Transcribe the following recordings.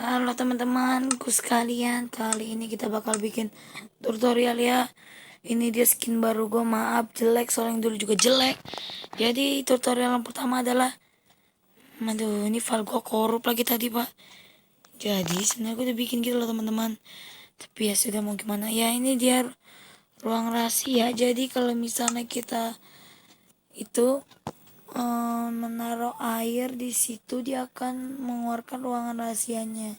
Halo teman-temanku sekalian, kali ini kita bakal bikin tutorial ya. Ini dia skin baru gue, maaf jelek soalnya yang dulu juga jelek. Jadi tutorial yang pertama adalah, aduh ini file gue korup lagi tadi pak. Jadi sebenarnya gue udah bikin gitu loh teman-teman. Tapi ya sudah mau gimana ya, ini dia ruang rahasia. Jadi kalau misalnya kita itu menaruh air di situ, dia akan mengeluarkan ruangan rahasianya.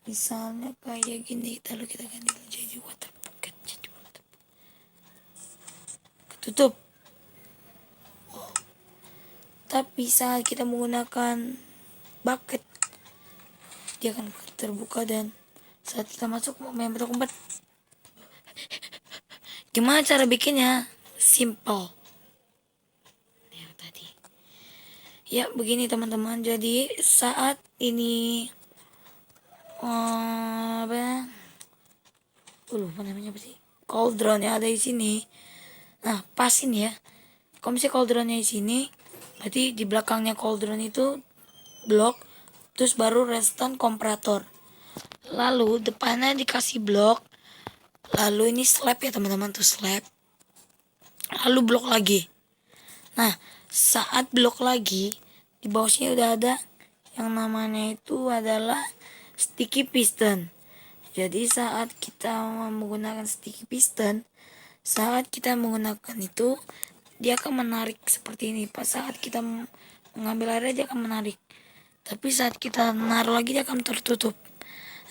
Misalnya kayak gini, lalu kita ganti jadi water bucket, jadi water tutup. Tapi saat kita menggunakan bucket, dia akan terbuka, dan saat kita masuk main betul kombat. Gimana cara bikinnya? Simple. Yang tadi. Ya begini teman-teman. Jadi saat ini apa? Lupa namanya apa sih? Cauldron yang ada di sini. Nah, pasin ya. Kalau misalnya cauldronnya di sini, berarti di belakangnya cauldron itu blok, terus baru redstone komparator. Lalu depannya dikasih blok, lalu ini slab ya teman-teman, tuh slab. Lalu blok lagi. Nah, saat blok lagi, di bawahnya udah ada yang namanya itu adalah sticky piston. Jadi saat kita menggunakan sticky piston, saat kita menggunakan itu, dia akan menarik seperti ini. Pas saat kita mengambil airnya, dia akan menarik. Tapi saat kita naruh lagi, dia akan tertutup.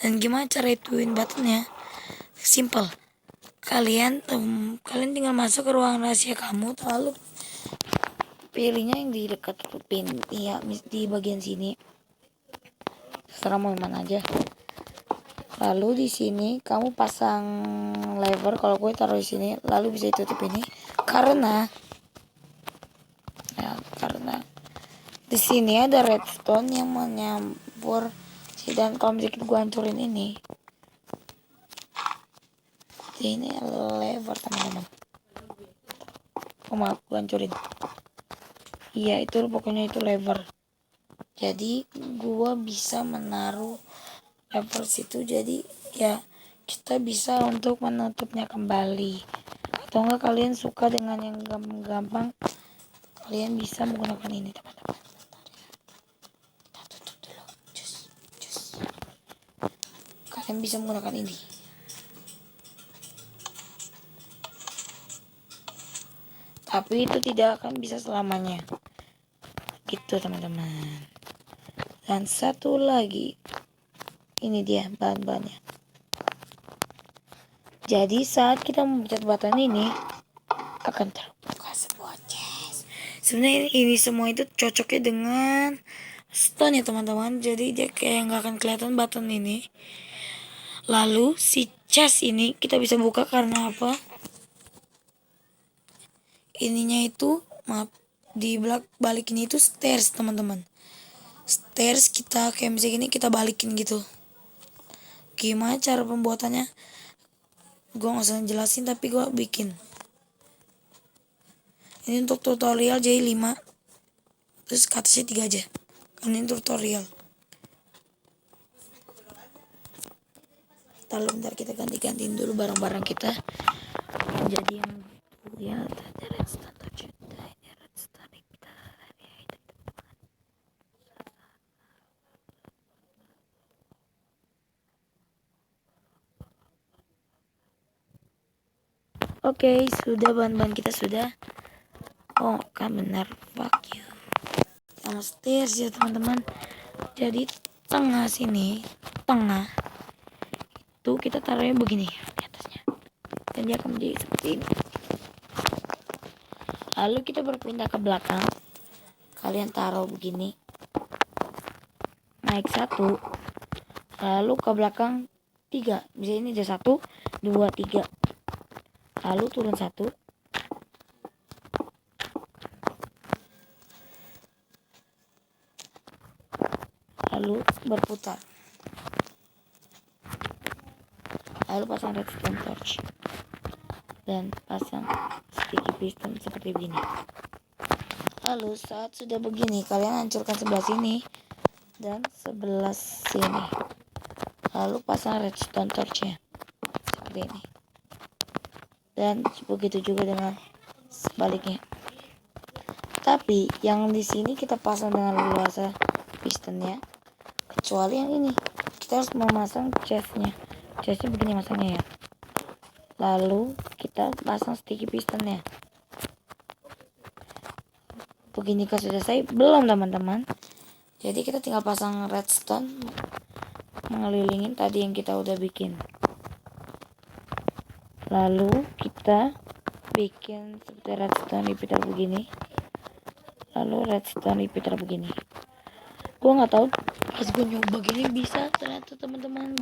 Dan gimana cara ituin buttonnya? Simple. Kalian tinggal masuk ke ruang rahasia kamu, lalu pilihnya yang di dekat pin, ya di bagian sini. Terserah mau mana aja. Lalu di sini kamu pasang lever, kalau gue taruh di sini, lalu bisa ditutup ini karena di sini ada redstone yang menyampur dan kalau sedikit gue hancurin ini. Ini lever teman-teman. Oh maaf, gue hancurin. Iya itu pokoknya itu lever. Jadi gue bisa menaruh lever situ, jadi ya kita bisa untuk menutupnya kembali. Atau enggak kalian suka dengan yang gampang, kalian bisa menggunakan ini teman-teman. Kita tutup dulu. Kalian bisa menggunakan ini. Tapi itu tidak akan bisa selamanya. Gitu teman-teman. Dan satu lagi, ini dia bahan-bahannya. Jadi saat kita memencet button ini, akan terbuka sebuah chest. Sebenarnya ini semua itu cocoknya dengan stone ya teman-teman. Jadi dia kayak nggak akan kelihatan button ini. Lalu si chest ini kita bisa buka karena apa? Ininya itu, maaf, di balik ini itu stairs teman-teman. Stairs kita kayak misalnya gini, kita balikin gitu. Gimana cara pembuatannya? Gue gak usah jelasin, tapi gue bikin. Ini untuk tutorial jadi 5. Terus ke atasnya 3 aja. Kan ini tutorial. Bentar kita ganti-gantiin dulu barang-barang kita. Jadi yang ya ada redstone touch. Ini redstone kita. Oke, sudah bahan-bahan kita sudah. Oh, kan benar. Fuck you. Sama stairs ya teman-teman. Jadi tengah sini, tengah itu kita taruhnya begini di atasnya. Dan dia akan menjadi seperti ini. Lalu kita berpindah ke belakang. Kalian taruh begini. Naik 1. Lalu ke belakang 3. Bisa ini aja 1, 2, 3. Lalu turun 1. Lalu berputar. Lalu pasang redstone torch. Dan pasang sticky piston seperti begini. Lalu saat sudah begini, kalian hancurkan sebelah sini. dan sebelah sini. Lalu pasang redstone torchnya seperti ini. Dan begitu juga dengan sebaliknya. Tapi yang di sini kita pasang dengan leluasa pistonnya. Kecuali yang ini. Kita harus memasang chestnya. Chestnya begini masangnya ya. Lalu kita pasang sticky pistonnya. Beginikah sudah selesai? Belum teman-teman. Jadi kita tinggal pasang redstone mengelilingin tadi yang kita udah bikin. Lalu kita bikin seperti redstone repeater begini. Lalu redstone repeater begini. Gue nggak tahu pas gue nyoba gini bisa ternyata teman-teman.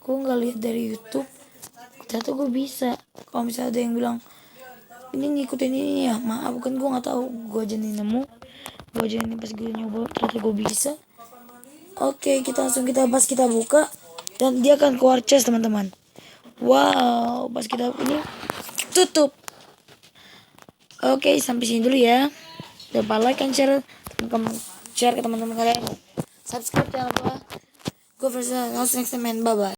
Gue nggak lihat dari YouTube. Ternyata gue bisa. Kalau misalnya ada yang bilang ini ngikutin ini ya, maaf kan gue nggak tahu. Gue aja nih nemu. Gue aja nih pas gue nyoba ternyata gue bisa. Oke, kita langsung kita buka dan dia akan keluar chest teman-teman. Wow, pas kita ini tutup. Oke, sampai sini dulu ya. Jangan lupa like and share ke teman-teman kalian. Subscribe jangan lupa. Go for the next time, bye bye.